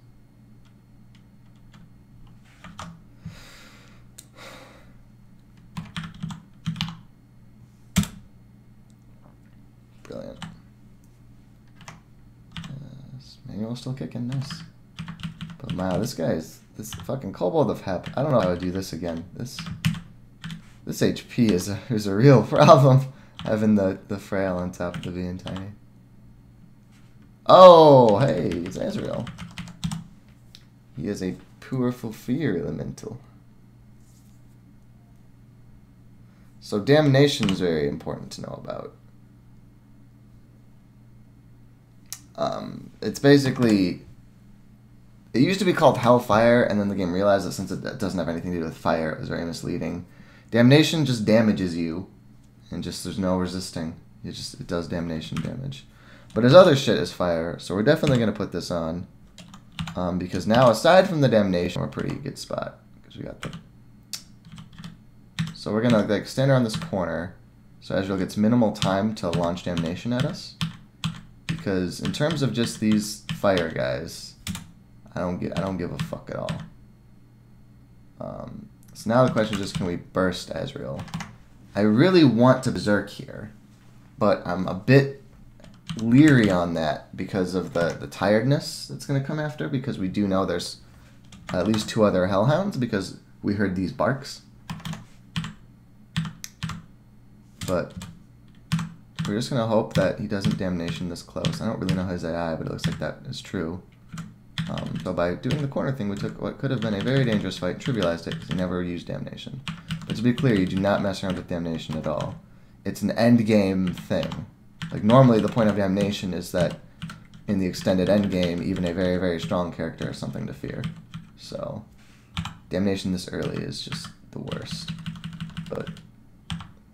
Brilliant. This manual's still kicking, nice. But wow, this fucking Kobold of Hep. I don't know how to do this again. This This HP is a real problem, having the frail on top of the being tiny. Oh, hey, it's Azrael. He is a powerful fear elemental. So damnation is very important to know about. It's basically, it used to be called Hellfire, and then the game realized that since it doesn't have anything to do with fire, it was very misleading. Damnation just damages you, and just there's no resisting. It does damnation damage. But his other shit is fire, so we're definitely gonna put this on, because now aside from the damnation, we're a pretty good spot because we got the. So we're gonna like stand around this corner, so Azrael gets minimal time to launch damnation at us. Because in terms of just these fire guys, I don't give a fuck at all. So now the question is just, can we burst Azrael? I really want to berserk here, but I'm a bit leery on that because of the tiredness that's going to come after, because we do know there's at least 2 other hellhounds because we heard these barks. But we're just going to hope that he doesn't damnation this close. I don't really know his AI, but it looks like that is true. So by doing the corner thing, we took what could have been a very dangerous fight, trivialized it, because he never used damnation. But to be clear, you do not mess around with damnation at all. It's an end game thing. Like, normally the point of damnation is that in the extended end game, even a very, very strong character has something to fear. So, damnation this early is just the worst. But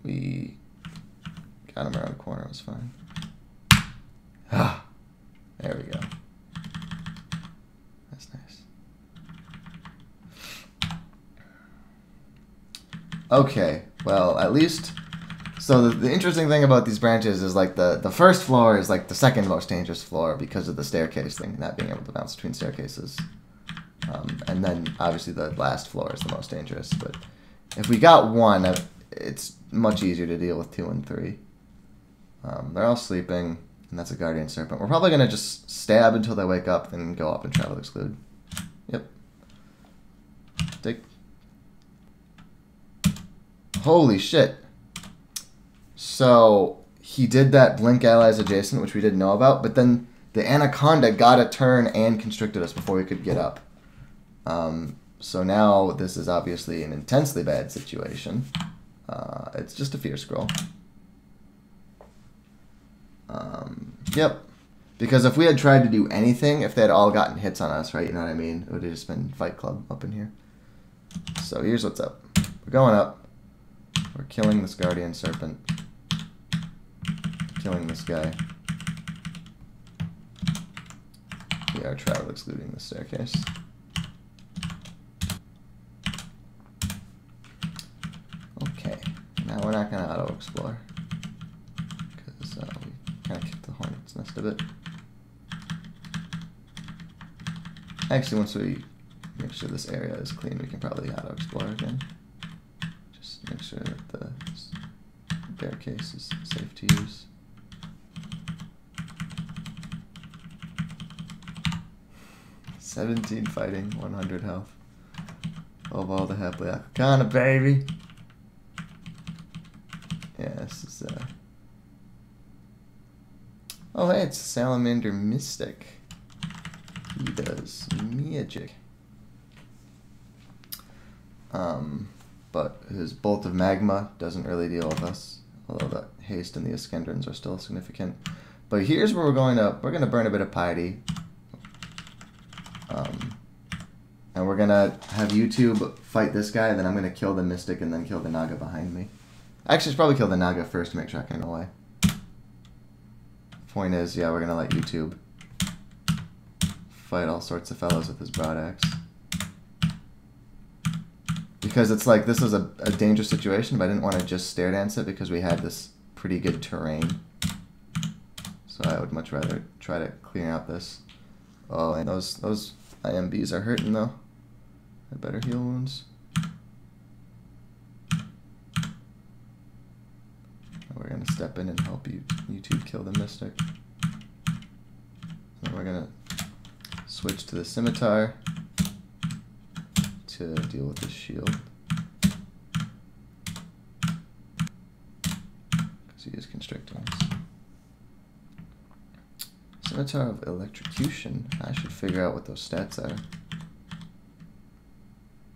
we got him around the corner, it was fine. Ah, there we go. That's nice. Okay, well, at least. So the interesting thing about these branches is like the first floor is like the second most dangerous floor because of the staircase thing, not being able to bounce between staircases. And then obviously the last floor is the most dangerous. But if we got 1, it's much easier to deal with 2 and 3. They're all sleeping, and that's a Guardian Serpent. We're probably going to just stab until they wake up, then go up and Travel Exclude. Yep. Take. Holy shit. So he did that Blink Allies Adjacent, which we didn't know about, but then the Anaconda got a turn and constricted us before we could get up. So now this is obviously an intensely bad situation. It's just a fear scroll. Yep. Because if we had tried to do anything, if they had all gotten hits on us, right, you know what I mean? It would have just been Fight Club up in here. So here's what's up. We're going up. We're killing this Guardian Serpent. Killing this guy. We are Travel Excluding the staircase. Okay. Now we're not going to auto-explore. Because we kind of kicked the hornet's nest a bit. Actually, once we make sure this area is clean, we can probably auto-explore again. Just make sure that the bear case is safe to use. $17 fighting, 100 health. Of all the happily Akakana, baby! Yeah, this is, Oh, hey, it's a Salamander Mystic. He does magic. But his Bolt of Magma doesn't really deal with us, although the haste and the Iskendrins are still significant. But here's where we're going to burn a bit of piety. And we're gonna have YouTube fight this guy, and then I'm gonna kill the Mystic and then kill the Naga behind me. Actually, I should probably kill the Naga first to make sure I can go away. Point is, yeah, we're gonna let YouTube fight all sorts of fellows with his broad axe. Because it's like, this is a dangerous situation, but I didn't want to just stare dance it because we had this pretty good terrain. So I would much rather try to clear out this. Oh, and those IMBs are hurting though. I better heal wounds. We're gonna step in and help YouTube kill the Mystic. Then we're gonna switch to the Scimitar to deal with the shield. constricting us. Scimitar of Electrocution. I should figure out what those stats are.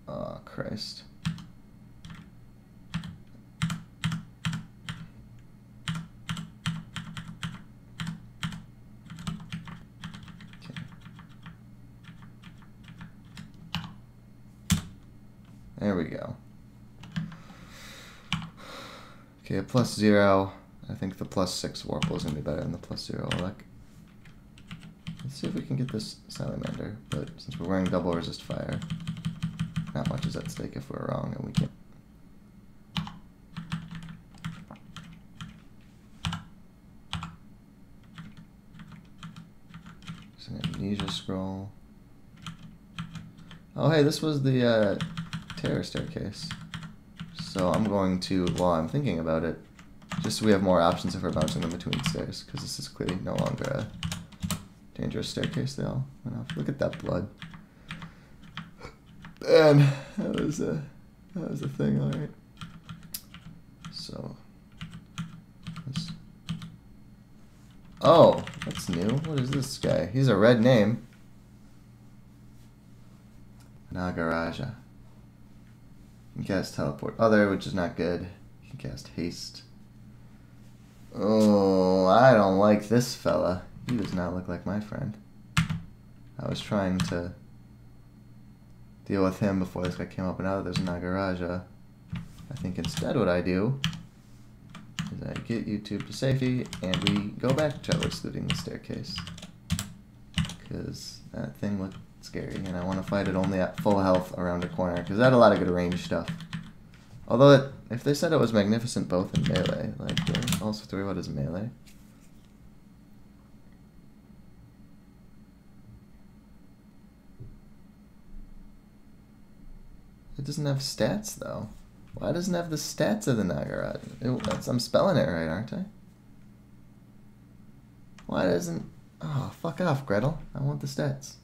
Oh, Christ. Okay. There we go. Okay, a +0. I think the +6 Warple is going to be better than the +0 Elec. Let's see if we can get this Salamander, but since we're wearing double resist fire, not much is at stake if we're wrong, and we can't. There's an Amnesia Scroll. Oh hey, this was the Terror Staircase. So I'm going to, while I'm thinking about it, just so we have more options if we're bouncing them between stairs, because this is clearly no longer a dangerous staircase. They all went off. Look at that blood. And that was a thing, all right. So, oh, that's new. What is this guy? He's a red name. Nagaraja. You can cast Teleport Other, which is not good. You can cast Haste. Oh, I don't like this fella. He does not look like my friend. I was trying to deal with him before this guy came up, and now that there's a Nagaraja, I think instead what I do is I get YouTube to safety, and we go back to excluding the staircase. Because that thing looked scary, and I want to fight it only at full health around a corner, because that had a lot of good range stuff. Although, if they said it was magnificent both in melee, like, also 3 what is melee? It doesn't have stats, though. Why doesn't it have the stats of the Nagaraja? I'm spelling it right, aren't I? Why doesn't... Oh, fuck off, Gretel. I want the stats.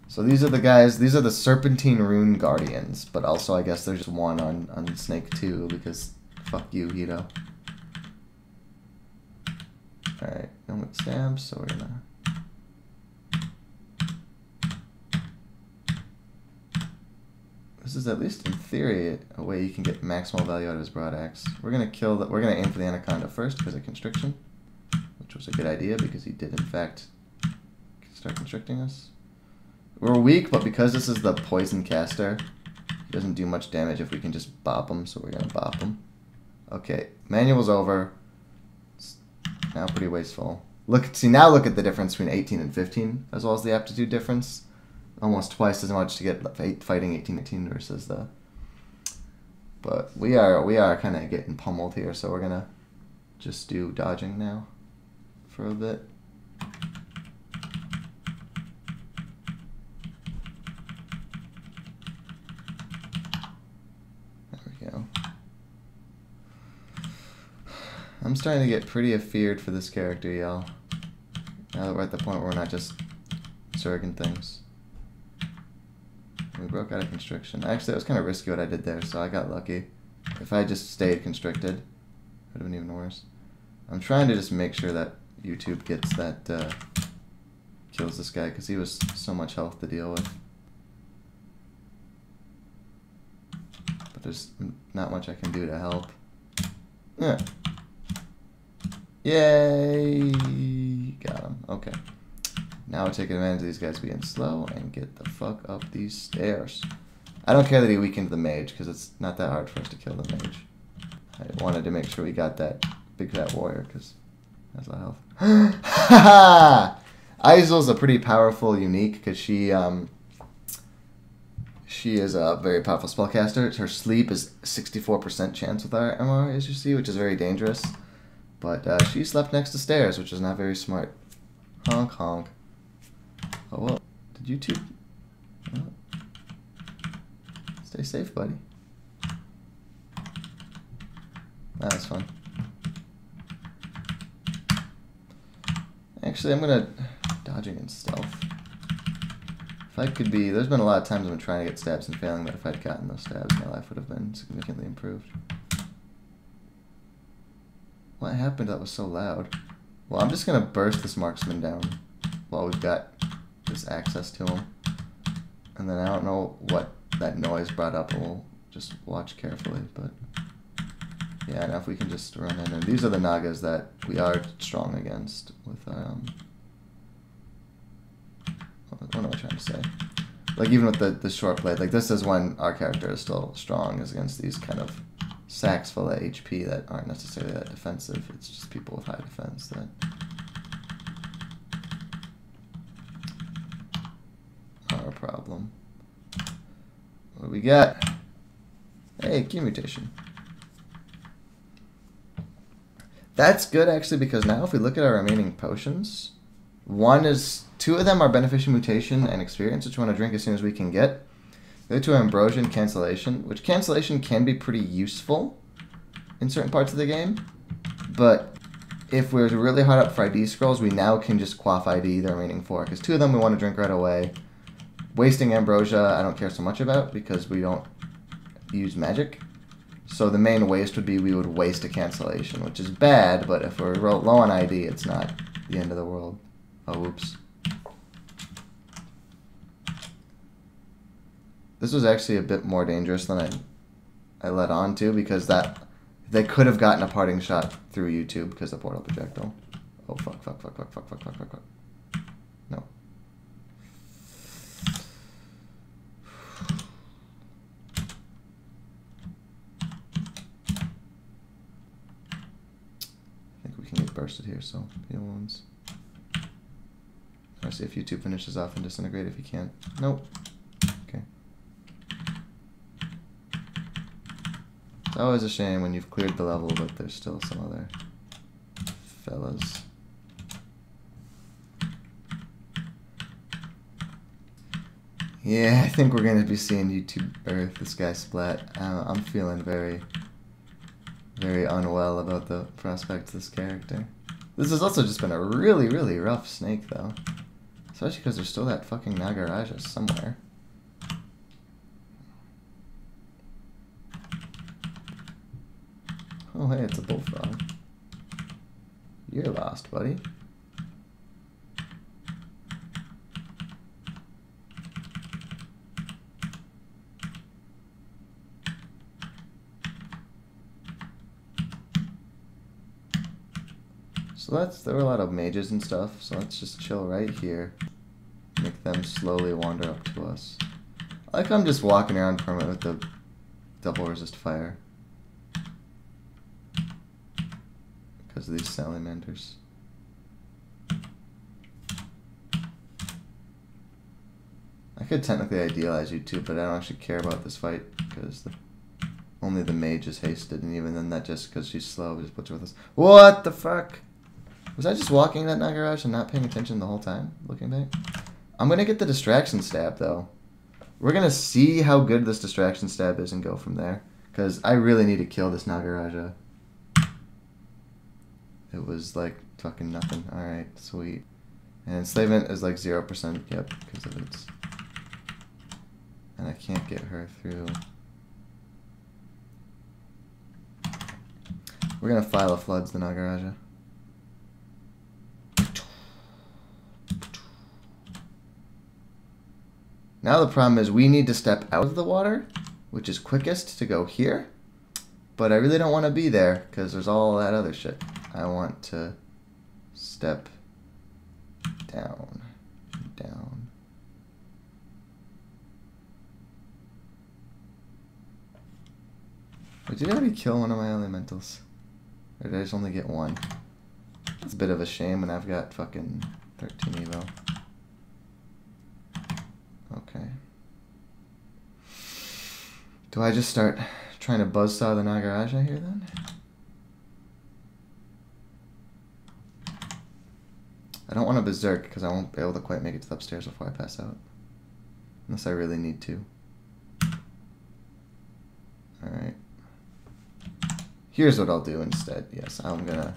So these are the guys, these are the Serpentine Rune Guardians, but also I guess there's just one on Snake 2, because fuck you, Hito. Alright, no more stabs, so we're gonna... This is at least in theory a way you can get maximal value out of his broad axe. We're gonna kill the, we're gonna aim for the Anaconda first because of constriction, which was a good idea because he did in fact start constricting us. We're weak, but because this is the poison caster, he doesn't do much damage if we can just bop him, so we're gonna bop him. Okay, manual's over. It's now pretty wasteful. Look, see now look at the difference between 18 and 15, as well as the aptitude difference. Almost twice as much to get fighting 18-18 versus the. But we are kind of getting pummeled here, so we're gonna just do dodging now for a bit. There we go. I'm starting to get pretty afeared for this character, y'all. Now that we're at the point where we're not just surging things. We broke out of constriction. Actually, that was kind of risky what I did there, so I got lucky. If I just stayed constricted, it would have been even worse. I'm trying to just make sure that YouTube gets that, kills this guy, because he was so much health to deal with. But there's not much I can do to help. Yeah. Yay! Got him. Okay. Now we're taking advantage of these guys being slow and get the fuck up these stairs. I don't care that he weakened the mage, because it's not that hard for us to kill the mage. I wanted to make sure we got that big fat warrior, because that's a lot of health. Ha! Isel's a pretty powerful unique, because she is a very powerful spellcaster. Her sleep is 64% chance with our MR, as you see, which is very dangerous. But she slept next to stairs, which is not very smart. Honk honk. Oh well, did you two? Well, stay safe, buddy. That was fun. Actually, I'm gonna dodging and stealth. If I could be... There's been a lot of times I've been trying to get stabs and failing, but if I'd gotten those stabs, my life would have been significantly improved. What happened that was so loud? Well, I'm just going to burst this marksman down while we've got this access to him. And then I don't know what that noise brought up, and we'll just watch carefully, but... Yeah, now if we can just run in. And these are the Nagas that we are strong against with, what am I trying to say? Like, even with the short blade, like, this is when our character is still strong, is against these kind of sacks full of HP that aren't necessarily that defensive. It's just people with high defense that are a problem. What do we got? Hey, key mutation. That's good, actually, because now if we look at our remaining potions, two of them are beneficial mutation and experience, which we want to drink as soon as we can get. The other two are ambrosia and cancellation, which cancellation can be pretty useful in certain parts of the game. But if we're really hard up for ID scrolls, we now can just quaff ID the remaining 4, because 2 of them we want to drink right away. Wasting ambrosia I don't care so much about because we don't use magic. So the main waste would be we would waste a cancellation, which is bad, but if we're low on ID, it's not the end of the world. Oh, whoops. This was actually a bit more dangerous than I let on to, because they could have gotten a parting shot through YouTube because of the portal projectile. Oh, fuck. No. I think we can get bursted here, so heal wounds. I'll see if YouTube finishes off and disintegrate if he can't. Nope. Okay. It's always a shame when you've cleared the level, but there's still some other fellas. Yeah, I think we're going to be seeing YouTube, or this guy Splat. I'm feeling very, very unwell about the prospect of this character. This has also just been a really, really rough snake, though. Especially because there's still that fucking Nagaraja somewhere. Oh, hey, it's a bullfrog. You're lost, buddy. So there were a lot of mages and stuff, so let's just chill right here. Make them slowly wander up to us. I like how I'm just walking around permanent with the double resist fire. Because of these salamanders. I could technically idealize you too, but I don't actually care about this fight because only the mage is hasted, and even then that just because she's slow just puts her with us. What the fuck? Was I just walking that Nagaraj and not paying attention the whole time, looking back? I'm going to get the distraction stab, though. We're going to see how good this distraction stab is and go from there. Because I really need to kill this Nagaraja. It was like fucking nothing. Alright, sweet. And enslavement is like 0%, yep, because of its... And I can't get her through. We're going to file a floods the Nagaraja. Now the problem is we need to step out of the water, which is quickest to go here. But I really don't want to be there because there's all that other shit. I want to step down, down. Wait, did I already kill one of my elementals? Or did I just only get one? It's a bit of a shame when I've got fucking 13 evo. Okay. Do I just start trying to buzzsaw the Nagaraja here then? I don't want to berserk because I won't be able to quite make it to the upstairs before I pass out. Unless I really need to. Alright. Here's what I'll do instead. Yes, I'm gonna...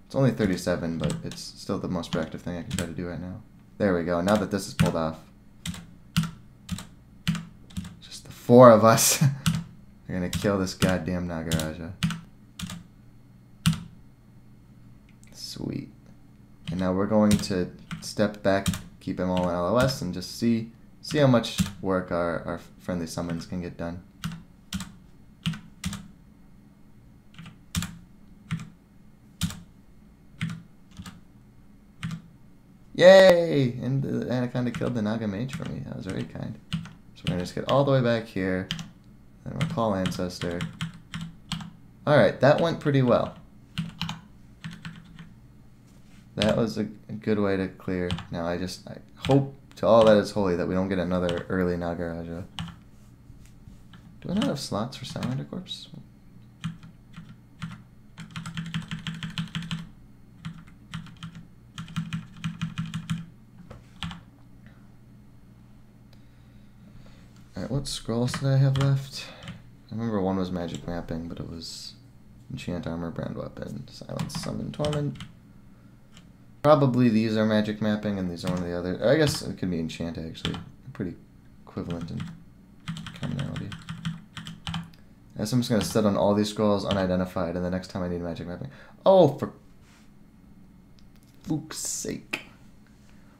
It's only 37, but it's still the most proactive thing I can try to do right now. There we go. Now that this is pulled off. Just the 4 of us. We're going to kill this goddamn Nagaraja. Sweet. And now we're going to step back, keep them all in LOS, and just see how much work our friendly summons can get done. Yay! And the Anaconda killed the Naga Mage for me. That was very kind. So we're going to just get all the way back here. Then we'll call Ancestor. Alright, that went pretty well. That was a good way to clear. Now I hope to all that is holy that we don't get another early Nagaraja. Do I not have slots for Salamander Corpse? Alright, what scrolls did I have left? I remember one was Magic Mapping, but it was Enchant Armor, Brand Weapon, Silence, Summon, Torment. Probably these are Magic Mapping and these are one of the other. I guess it could be Enchant actually. They're pretty equivalent in commonality. I guess I'm just going to set on all these scrolls unidentified and the next time I need Magic Mapping. Oh, for fuck's sake.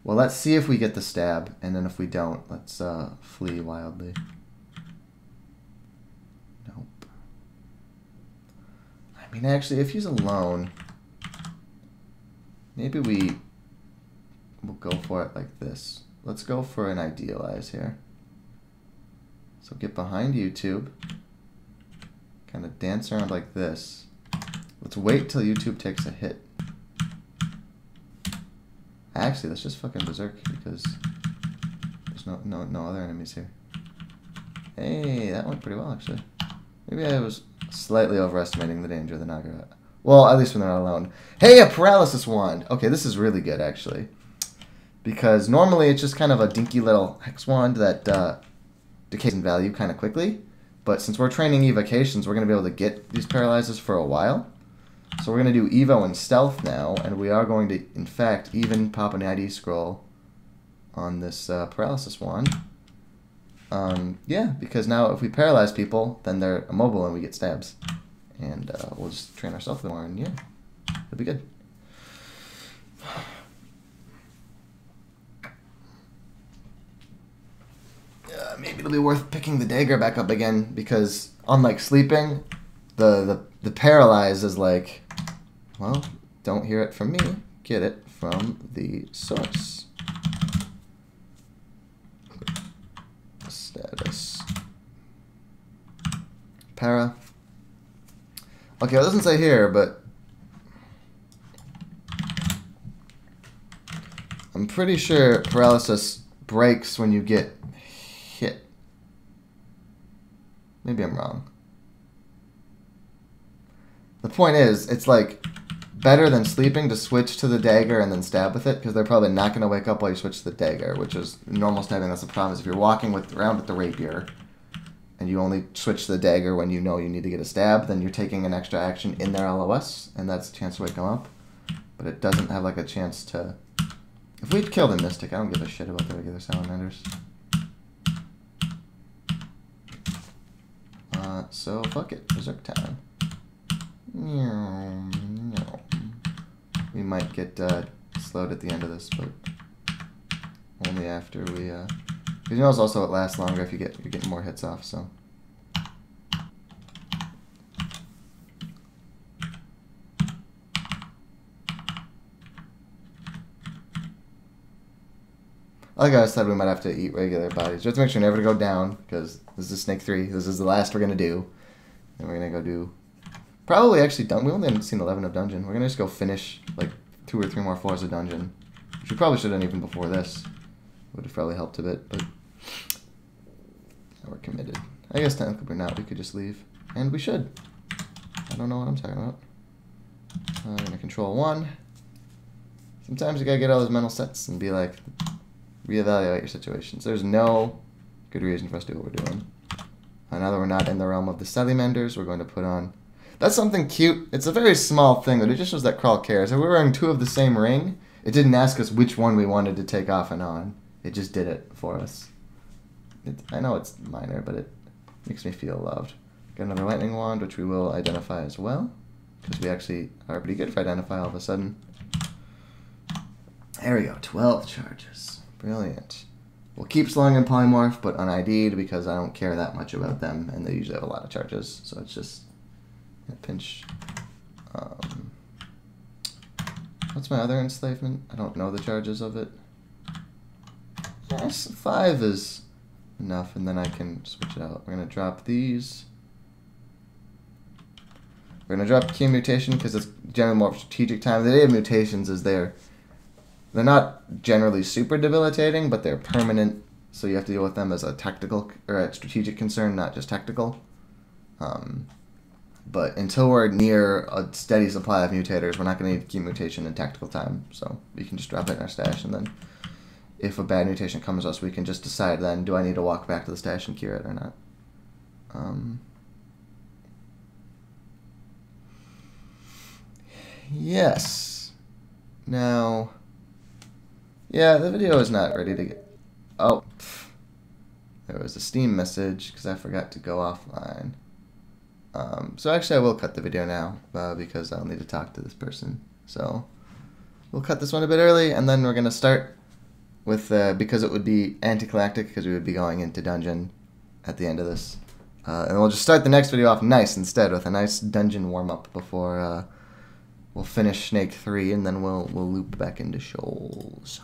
Well, let's see if we get the stab, and then if we don't, let's flee wildly. Nope. I mean, actually, if he's alone, maybe we'll go for it like this. Let's go for an Idealize here. So get behind YouTube. Kind of dance around like this. Let's wait till YouTube takes a hit. Actually, let's just fucking berserk because there's no other enemies here. Hey, that went pretty well actually. Maybe I was slightly overestimating the danger of the Naga. Well, at least when they're not alone. Hey, a paralysis wand. Okay, this is really good actually, because normally it's just kind of a dinky little hex wand that decays in value kind of quickly. But since we're training evocations, we're going to be able to get these paralyzes for a while. So we're going to do Evo and Stealth now, and we are going to, in fact, even pop an ID scroll on this Paralysis Wand. Yeah, because now if we paralyze people, then they're immobile and we get stabs. And we'll just train ourselves more, and yeah, it'll be good. Maybe it'll be worth picking the dagger back up again, because unlike sleeping, the paralyze is like, well, don't hear it from me, get it from the source. Status. Para. Okay, it doesn't say here, but I'm pretty sure paralysis breaks when you get hit. Maybe I'm wrong. The point is, it's like better than sleeping to switch to the dagger and then stab with it, because they're probably not going to wake up while you switch to the dagger, which is normal stabbing. That's the problem. Is if you're walking around with the rapier and you only switch to the dagger when you know you need to get a stab, then you're taking an extra action in their LOS, and that's a chance to wake them up. But it doesn't have like a chance to. If we kill the Mystic, I don't give a shit about the regular Salamanders. So fuck it, Berserk time. We might get slowed at the end of this, but only after we. Because you know, it's also it lasts longer if you're getting more hits off. So. Like I said, we might have to eat regular bodies. Just make sure never to go down, because this is Snake 3. This is the last we're gonna do. And we're gonna go do. Probably actually done. We only haven't seen 11 of dungeon. We're gonna just go finish like 2 or 3 more floors of dungeon, which we probably should have done even before this. Would have probably helped a bit, but we're committed. I guess technically we're not. We could just leave, and we should. I don't know what I'm talking about. I'm gonna control 1. Sometimes you gotta get all those mental sets and be like, reevaluate your situations. There's no good reason for us to do what we're doing. Now that we're not in the realm of the Salamanders, we're going to put on. That's something cute. It's a very small thing, but it just shows that Crawl cares. If we're wearing 2 of the same ring, It didn't ask us which one we wanted to take off and on. It just did it for us. I know it's minor, but it makes me feel loved. Got another lightning wand, which we will identify as well, because we actually are pretty good for identify all of a sudden. There we go, 12 charges. Brilliant. We'll keep slowing in polymorph, but un-ID'd because I don't care that much about them, and they usually have a lot of charges, so it's just a pinch. What's my other enslavement? I don't know the charges of it. Yes, 5 is enough, and then I can switch it out. We're going to drop these. We're going to drop Key Mutation because it's generally more strategic time. The idea of mutations is they're not generally super debilitating, but they're permanent, so you have to deal with them as a tactical or a strategic concern, not just tactical. But until we're near a steady supply of mutators, we're not going to need Key Mutation in tactical time, so we can just drop it in our stash, and then if a bad mutation comes to us, we can just decide then, do I need to walk back to the stash and cure it or not? Yes. Now, yeah, the video is not ready to get... Oh, there was a Steam message because I forgot to go offline. So actually I will cut the video now because I'll need to talk to this person. So we'll cut this one a bit early, and then we're going to start with, because it would be anticlimactic because we would be going into dungeon at the end of this. And we'll just start the next video off nice instead with a nice dungeon warm-up before we'll finish Snake 3, and then we'll loop back into Shoals.